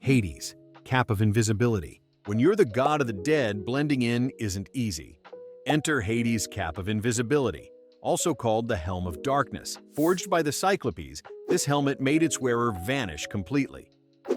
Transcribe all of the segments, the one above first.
Hades, cap of invisibility. When you're the god of the dead, blending in isn't easy. Enter Hades' cap of invisibility, also called the Helm of Darkness. Forged by the Cyclopes, this helmet made its wearer vanish completely.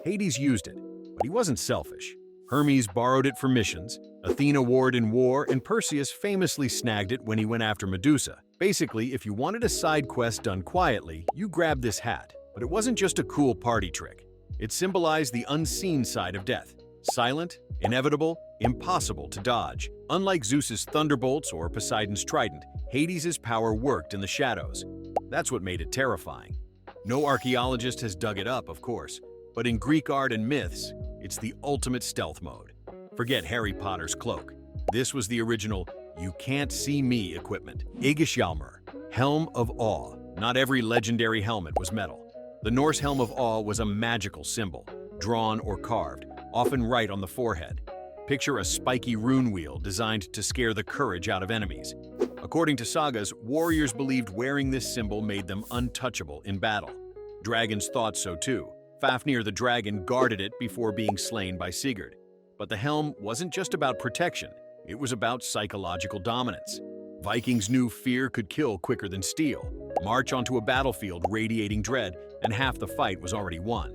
Hades used it, but he wasn't selfish. Hermes borrowed it for missions, Athena wore it in war, and Perseus famously snagged it when he went after Medusa. Basically, if you wanted a side quest done quietly, you grabbed this hat. But it wasn't just a cool party trick. It symbolized the unseen side of death. Silent, inevitable, impossible to dodge. Unlike Zeus's thunderbolts or Poseidon's trident, Hades' power worked in the shadows. That's what made it terrifying. No archaeologist has dug it up, of course, but in Greek art and myths, it's the ultimate stealth mode. Forget Harry Potter's cloak. This was the original "you can't see me" equipment. Aegishjalmur, Helm of Awe. Not every legendary helmet was metal. The Norse Helm of Awe was a magical symbol, drawn or carved, often right on the forehead. Picture a spiky rune wheel designed to scare the courage out of enemies. According to sagas, warriors believed wearing this symbol made them untouchable in battle. Dragons thought so too. Fafnir the dragon guarded it before being slain by Sigurd. But the helm wasn't just about protection, it was about psychological dominance. Vikings knew fear could kill quicker than steel. March onto a battlefield radiating dread, and half the fight was already won.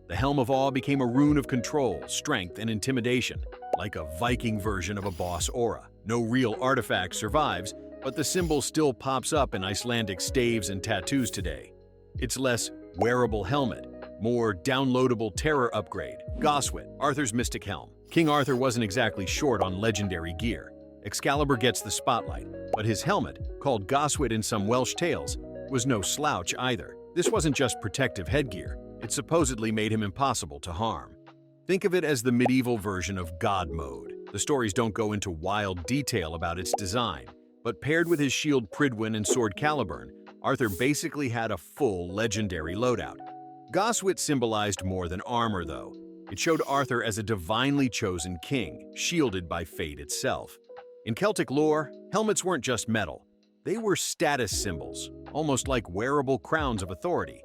The Helm of Awe became a rune of control, strength, and intimidation, like a Viking version of a boss aura. No real artifact survives, but the symbol still pops up in Icelandic staves and tattoos today. It's less wearable helmet, more downloadable terror upgrade. Goswit, Arthur's mystic helm. King Arthur wasn't exactly short on legendary gear. Excalibur gets the spotlight, but his helmet, called Goswit in some Welsh tales, was no slouch either. This wasn't just protective headgear, it supposedly made him impossible to harm. Think of it as the medieval version of God mode. The stories don't go into wild detail about its design, but paired with his shield Pridwen and sword Caliburn, Arthur basically had a full legendary loadout. Goswit symbolized more than armor though. It showed Arthur as a divinely chosen king, shielded by fate itself. In Celtic lore, helmets weren't just metal. They were status symbols, almost like wearable crowns of authority.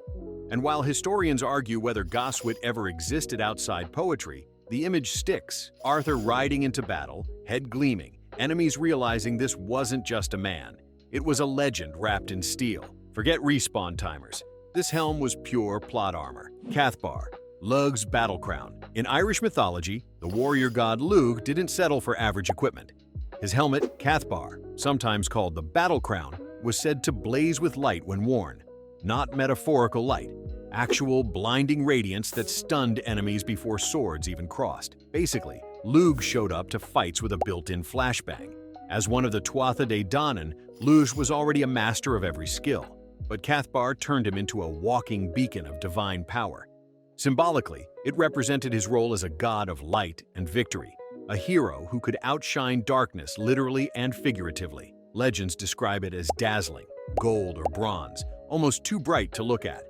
And while historians argue whether Goswit ever existed outside poetry, the image sticks. Arthur riding into battle, head gleaming, enemies realizing this wasn't just a man. It was a legend wrapped in steel. Forget respawn timers. This helm was pure plot armor. Cathbar, Lug's battle crown. In Irish mythology, the warrior god Lugh didn't settle for average equipment. His helmet, Cathbar, sometimes called the battle crown, was said to blaze with light when worn. Not metaphorical light, actual blinding radiance that stunned enemies before swords even crossed. Basically, Lugh showed up to fights with a built-in flashbang. As one of the Tuatha De Danann, Lugh was already a master of every skill, but Cathbar turned him into a walking beacon of divine power. Symbolically, it represented his role as a god of light and victory, a hero who could outshine darkness literally and figuratively. Legends describe it as dazzling, gold or bronze, almost too bright to look at.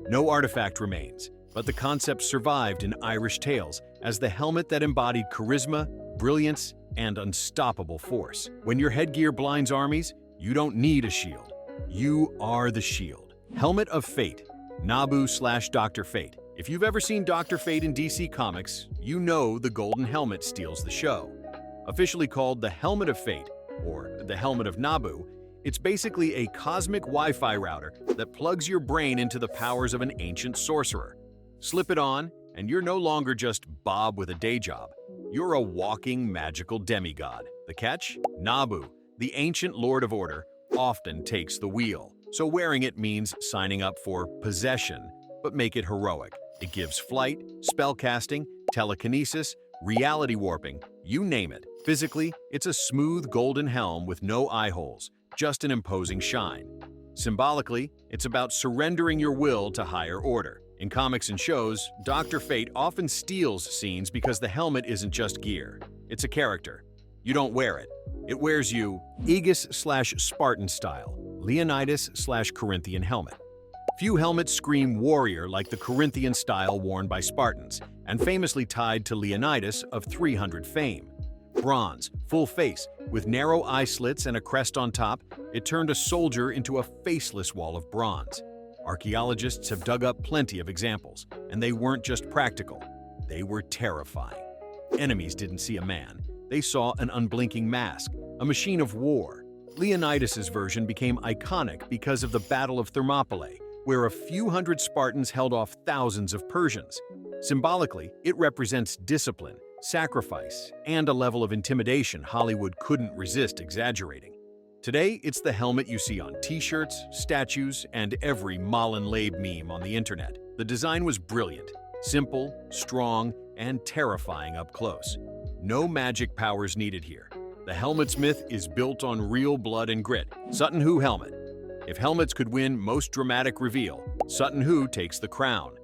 No artifact remains, but the concept survived in Irish tales as the helmet that embodied charisma, brilliance, and unstoppable force. When your headgear blinds armies, you don't need a shield. You are the shield. Helmet of Fate, Nabu/Dr. Fate. If you've ever seen Dr. Fate in DC Comics, you know the golden helmet steals the show. Officially called the Helmet of Fate, or the Helmet of Nabu, it's basically a cosmic Wi-Fi router that plugs your brain into the powers of an ancient sorcerer. Slip it on, and you're no longer just Bob with a day job. You're a walking magical demigod. The catch? Nabu, the ancient Lord of Order, often takes the wheel. So wearing it means signing up for possession, but make it heroic. It gives flight, spellcasting, telekinesis, reality warping, you name it. Physically, it's a smooth golden helm with no eye holes, just an imposing shine. Symbolically, it's about surrendering your will to higher order. In comics and shows, Dr. Fate often steals scenes because the helmet isn't just gear. It's a character. You don't wear it. It wears you. Aegis/Spartan style, Leonidas/Corinthian helmet. Few helmets scream warrior like the Corinthian style worn by Spartans, and famously tied to Leonidas of 300 fame. Bronze, full face, with narrow eye slits and a crest on top, it turned a soldier into a faceless wall of bronze. Archaeologists have dug up plenty of examples, and they weren't just practical. they were terrifying. Enemies didn't see a man. They saw an unblinking mask, a machine of war. Leonidas's version became iconic because of the Battle of Thermopylae, where a few hundred Spartans held off thousands of Persians. Symbolically, it represents discipline, sacrifice, and a level of intimidation Hollywood couldn't resist exaggerating. Today, it's the helmet you see on t-shirts, statues, and every Malin Labe meme on the internet. The design was brilliant, simple, strong, and terrifying up close. No magic powers needed here. The helmet's myth is built on real blood and grit. Sutton Hoo helmet. If helmets could win most dramatic reveal, Sutton Hoo takes the crown.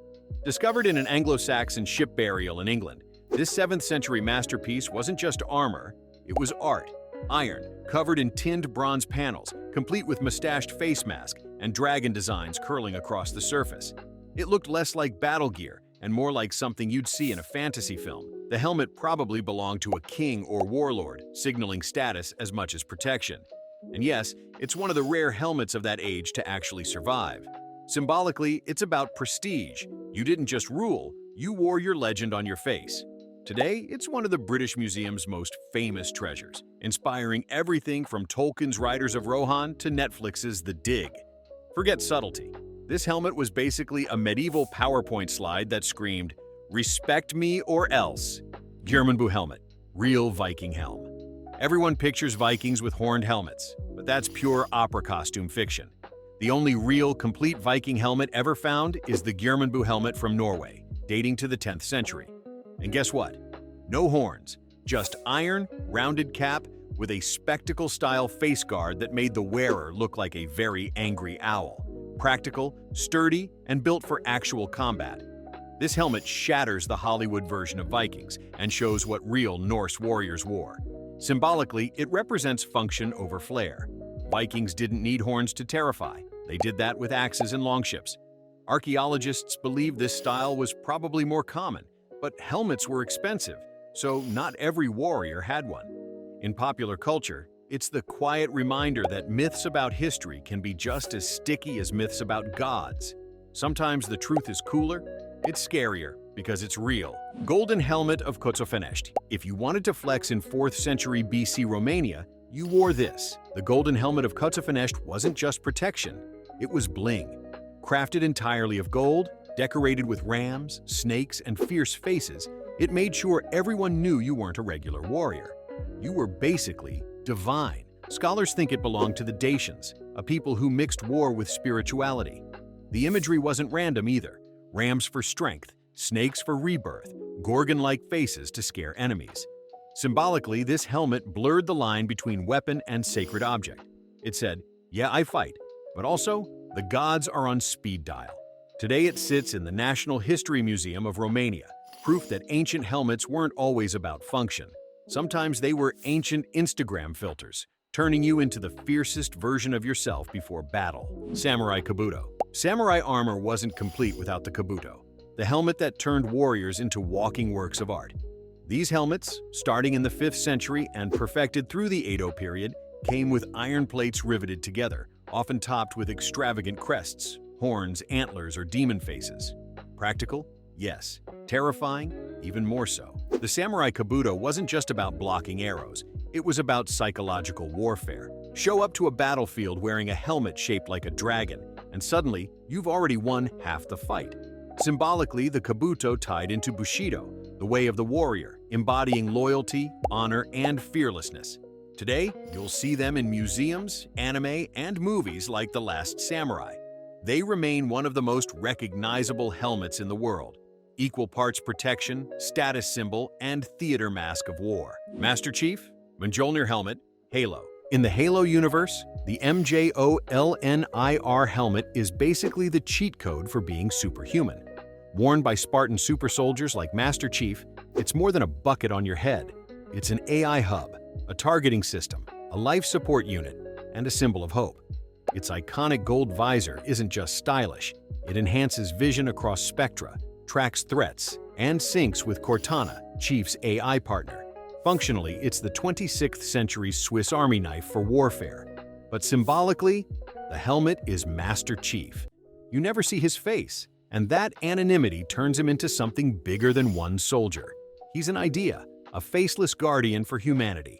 Discovered in an Anglo-Saxon ship burial in England, this 7th century masterpiece wasn't just armor, it was art. Iron, covered in tinned bronze panels, complete with mustached face mask and dragon designs curling across the surface. It looked less like battle gear and more like something you'd see in a fantasy film. The helmet probably belonged to a king or warlord, signaling status as much as protection. And yes, it's one of the rare helmets of that age to actually survive. Symbolically, it's about prestige. You didn't just rule, you wore your legend on your face. Today, it's one of the British Museum's most famous treasures, inspiring everything from Tolkien's Riders of Rohan to Netflix's The Dig. Forget subtlety. This helmet was basically a medieval PowerPoint slide that screamed, "Respect me or else." Geirmundur helmet, real Viking helm. Everyone pictures Vikings with horned helmets, but that's pure opera costume fiction. The only real, complete Viking helmet ever found is the Geirmundur helmet from Norway, dating to the 10th century. And guess what? No horns, just iron, rounded cap with a spectacle-style face guard that made the wearer look like a very angry owl. Practical, sturdy, and built for actual combat. This helmet shatters the Hollywood version of Vikings and shows what real Norse warriors wore. Symbolically, it represents function over flair. Vikings didn't need horns to terrify. They did that with axes and longships. Archaeologists believe this style was probably more common, but helmets were expensive, so not every warrior had one. In popular culture, it's the quiet reminder that myths about history can be just as sticky as myths about gods. Sometimes the truth is cooler, it's scarier because it's real. Golden helmet of Cotsofenești. If you wanted to flex in 4th century BC Romania, you wore this. The golden helmet of Cotsofenești wasn't just protection, it was bling. Crafted entirely of gold, decorated with rams, snakes, and fierce faces, it made sure everyone knew you weren't a regular warrior. You were basically divine. Scholars think it belonged to the Dacians, a people who mixed war with spirituality. The imagery wasn't random either. Rams for strength, snakes for rebirth, gorgon-like faces to scare enemies. Symbolically, this helmet blurred the line between weapon and sacred object. It said, "Yeah, I fight, but also, the gods are on speed dial." Today it sits in the National History Museum of Romania, proof that ancient helmets weren't always about function. Sometimes they were ancient Instagram filters, turning you into the fiercest version of yourself before battle. Samurai Kabuto. Samurai armor wasn't complete without the kabuto, the helmet that turned warriors into walking works of art. These helmets, starting in the 5th century and perfected through the Edo period, came with iron plates riveted together, often topped with extravagant crests, horns, antlers, or demon faces. Practical? Yes. Terrifying? Even more so. The samurai kabuto wasn't just about blocking arrows, it was about psychological warfare. Show up to a battlefield wearing a helmet shaped like a dragon, and suddenly, you've already won half the fight. Symbolically, the kabuto tied into Bushido, the way of the warrior, embodying loyalty, honor, and fearlessness. Today, you'll see them in museums, anime, and movies like The Last Samurai. They remain one of the most recognizable helmets in the world. Equal parts protection, status symbol, and theater mask of war. Master Chief, Mjolnir helmet, Halo. In the Halo universe, the Mjolnir helmet is basically the cheat code for being superhuman. Worn by Spartan super soldiers like Master Chief, it's more than a bucket on your head. It's an AI hub, a targeting system, a life support unit, and a symbol of hope. Its iconic gold visor isn't just stylish, it enhances vision across spectra, tracks threats, and syncs with Cortana, Chief's AI partner. Functionally, it's the 26th century Swiss Army knife for warfare. But symbolically, the helmet is Master Chief. You never see his face. And that anonymity turns him into something bigger than one soldier. He's an idea, a faceless guardian for humanity.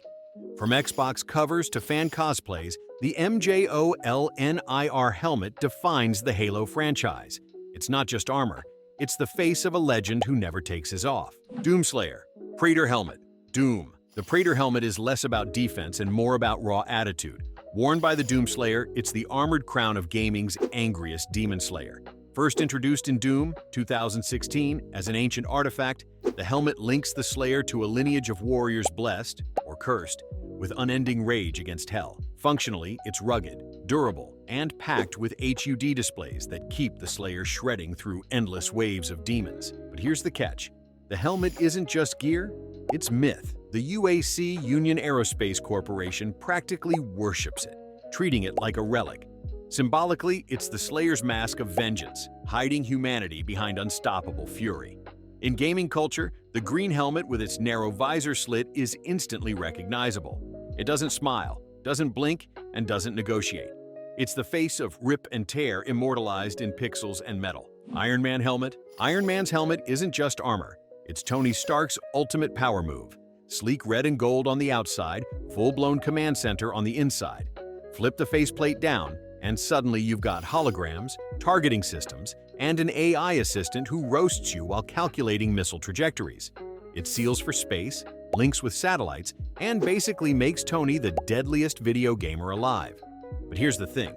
From Xbox covers to fan cosplays, the MJOLNIR helmet defines the Halo franchise. It's not just armor, it's the face of a legend who never takes his off. Doomslayer, Praetor Helmet. Doom. The Praetor helmet is less about defense and more about raw attitude. Worn by the Doomslayer, it's the armored crown of gaming's angriest demon slayer. First introduced in Doom 2016 as an ancient artifact, the helmet links the Slayer to a lineage of warriors blessed, or cursed, with unending rage against hell. Functionally, it's rugged, durable, and packed with HUD displays that keep the Slayer shredding through endless waves of demons. But here's the catch. The helmet isn't just gear, it's myth. The UAC Union Aerospace Corporation practically worships it, treating it like a relic. Symbolically, it's the Slayer's mask of vengeance, hiding humanity behind unstoppable fury. In gaming culture, the green helmet with its narrow visor slit is instantly recognizable. It doesn't smile, doesn't blink, and doesn't negotiate. It's the face of rip and tear immortalized in pixels and metal. Iron Man helmet. Iron Man's helmet isn't just armor. It's Tony Stark's ultimate power move. Sleek red and gold on the outside, full-blown command center on the inside. Flip the faceplate down, and suddenly you've got holograms, targeting systems, and an AI assistant who roasts you while calculating missile trajectories. It seals for space, links with satellites, and basically makes Tony the deadliest video gamer alive. But here's the thing.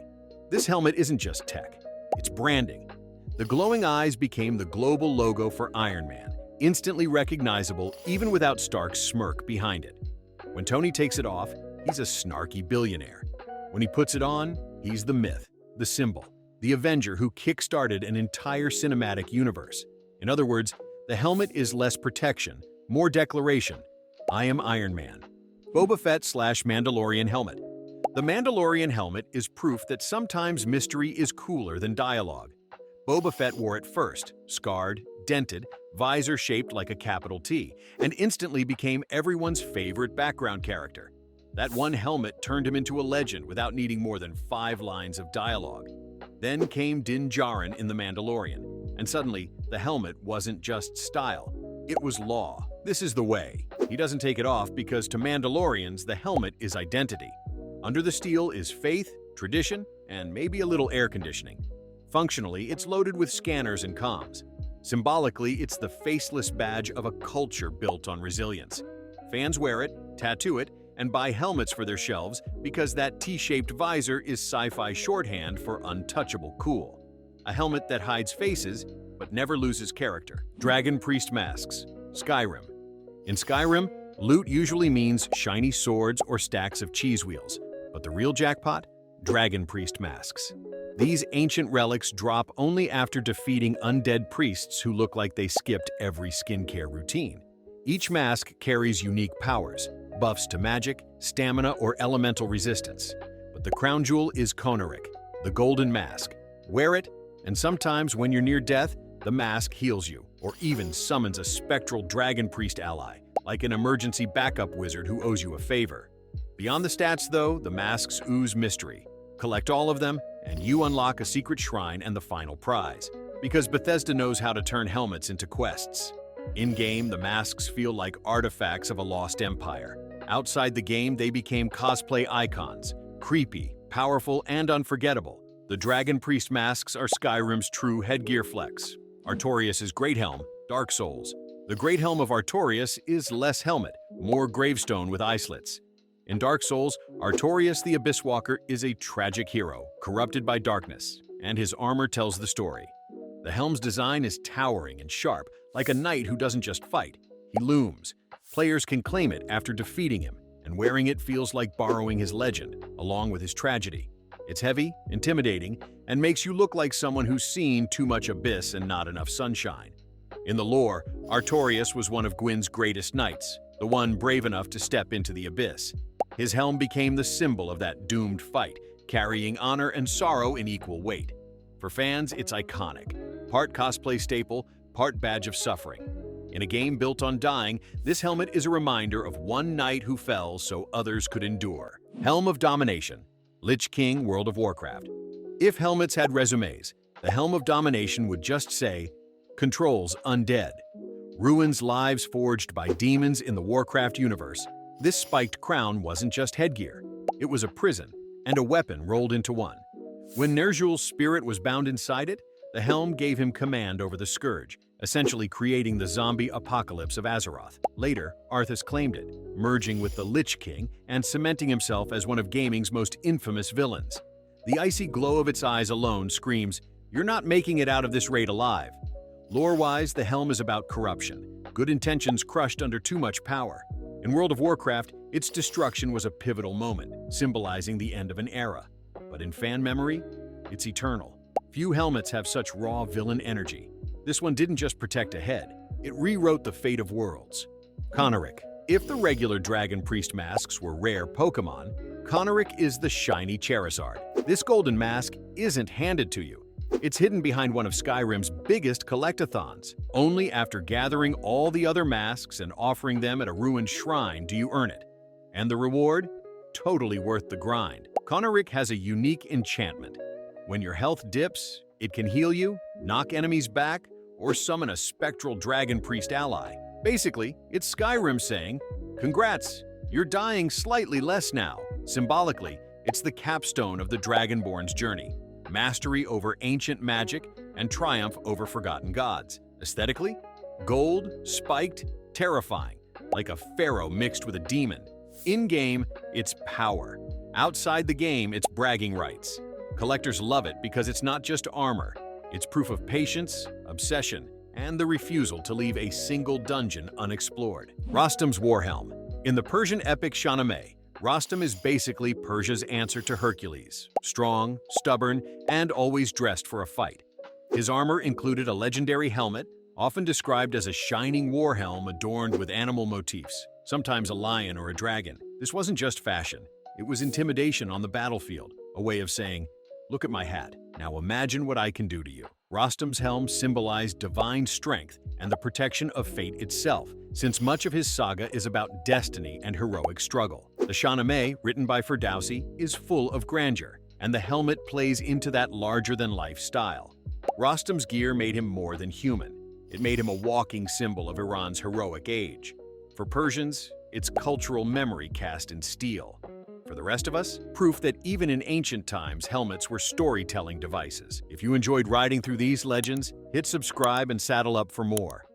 This helmet isn't just tech. It's branding. The glowing eyes became the global logo for Iron Man, instantly recognizable even without Stark's smirk behind it. When Tony takes it off, he's a snarky billionaire. When he puts it on, he's the myth, the symbol, the Avenger who kick-started an entire cinematic universe. In other words, the helmet is less protection, more declaration. I am Iron Man. Boba Fett/Mandalorian helmet. The Mandalorian helmet is proof that sometimes mystery is cooler than dialogue. Boba Fett wore it first, scarred, dented, visor shaped like a capital T, and instantly became everyone's favorite background character. That one helmet turned him into a legend without needing more than 5 lines of dialogue. Then came Din Djarin in The Mandalorian, and suddenly the helmet wasn't just style, it was law. This is the way. He doesn't take it off because to Mandalorians the helmet is identity. Under the steel is faith, tradition, and maybe a little air conditioning. Functionally, it's loaded with scanners and comms. Symbolically, it's the faceless badge of a culture built on resilience. Fans wear it, tattoo it, and buy helmets for their shelves because that T-shaped visor is sci-fi shorthand for untouchable cool. A helmet that hides faces, but never loses character. Dragon Priest masks. Skyrim. In Skyrim, loot usually means shiny swords or stacks of cheese wheels, but the real jackpot? Dragon Priest masks. These ancient relics drop only after defeating undead priests who look like they skipped every skincare routine. Each mask carries unique powers, buffs to magic, stamina, or elemental resistance. But the crown jewel is Konahrik, the golden mask. Wear it, and sometimes when you're near death, the mask heals you, or even summons a spectral dragon priest ally, like an emergency backup wizard who owes you a favor. Beyond the stats, though, the masks ooze mystery. Collect all of them, and you unlock a secret shrine and the final prize. Because Bethesda knows how to turn helmets into quests. In-game, the masks feel like artifacts of a lost empire. Outside the game, they became cosplay icons, creepy, powerful, and unforgettable. The Dragon Priest masks are Skyrim's true headgear flex. Artorias' Great Helm, Dark Souls. The Great Helm of Artorias is less helmet, more gravestone with eye slits. In Dark Souls, Artorias the Abyss Walker is a tragic hero, corrupted by darkness, and his armor tells the story. The helm's design is towering and sharp, like a knight who doesn't just fight, he looms. Players can claim it after defeating him, and wearing it feels like borrowing his legend, along with his tragedy. It's heavy, intimidating, and makes you look like someone who's seen too much abyss and not enough sunshine. In the lore, Artorias was one of Gwyn's greatest knights, the one brave enough to step into the abyss. His helm became the symbol of that doomed fight, carrying honor and sorrow in equal weight. For fans, it's iconic. Part cosplay staple, part badge of suffering. In a game built on dying, this helmet is a reminder of one knight who fell so others could endure. Helm of Domination. Lich King, World of Warcraft. If helmets had resumes, The Helm of Domination would just say, "Controls undead." Ruins lives forged by demons in the Warcraft universe. This spiked crown wasn't just headgear. It was a prison and a weapon rolled into one. When Ner'zhul's spirit was bound inside it, the helm gave him command over the Scourge, essentially creating the zombie apocalypse of Azeroth. Later, Arthas claimed it, merging with the Lich King and cementing himself as one of gaming's most infamous villains. The icy glow of its eyes alone screams, "You're not making it out of this raid alive." Lore-wise, the helm is about corruption, good intentions crushed under too much power. In World of Warcraft, its destruction was a pivotal moment, symbolizing the end of an era. But in fan memory, it's eternal. Few helmets have such raw villain energy. This one didn't just protect a head, it rewrote the fate of worlds. Konahrik. If the regular Dragon Priest masks were rare Pokemon, Konahrik is the shiny Charizard. This golden mask isn't handed to you. It's hidden behind one of Skyrim's biggest collectathons. Only after gathering all the other masks and offering them at a ruined shrine do you earn it. And the reward? Totally worth the grind. Konahrik has a unique enchantment. When your health dips, it can heal you, knock enemies back, or summon a spectral dragon priest ally. Basically, it's Skyrim saying, "Congrats, you're dying slightly less now." Symbolically, it's the capstone of the Dragonborn's journey. Mastery over ancient magic and triumph over forgotten gods. Aesthetically, gold, spiked, terrifying, like a pharaoh mixed with a demon. In-game, it's power. Outside the game, it's bragging rights. Collectors love it because it's not just armor. It's proof of patience, obsession, and the refusal to leave a single dungeon unexplored. Rostam's Warhelm. In the Persian epic Shahnameh, Rostam is basically Persia's answer to Hercules. Strong, stubborn, and always dressed for a fight. His armor included a legendary helmet, often described as a shining war helm adorned with animal motifs, sometimes a lion or a dragon. This wasn't just fashion, it was intimidation on the battlefield, a way of saying, "Look at my hat, now imagine what I can do to you." Rostam's helm symbolized divine strength and the protection of fate itself, since much of his saga is about destiny and heroic struggle. The Shahnameh, written by Ferdowsi, is full of grandeur, and the helmet plays into that larger-than-life style. Rostam's gear made him more than human. It made him a walking symbol of Iran's heroic age. For Persians, it's cultural memory cast in steel. For the rest of us, proof that even in ancient times, helmets were storytelling devices. If you enjoyed riding through these legends, hit subscribe and saddle up for more.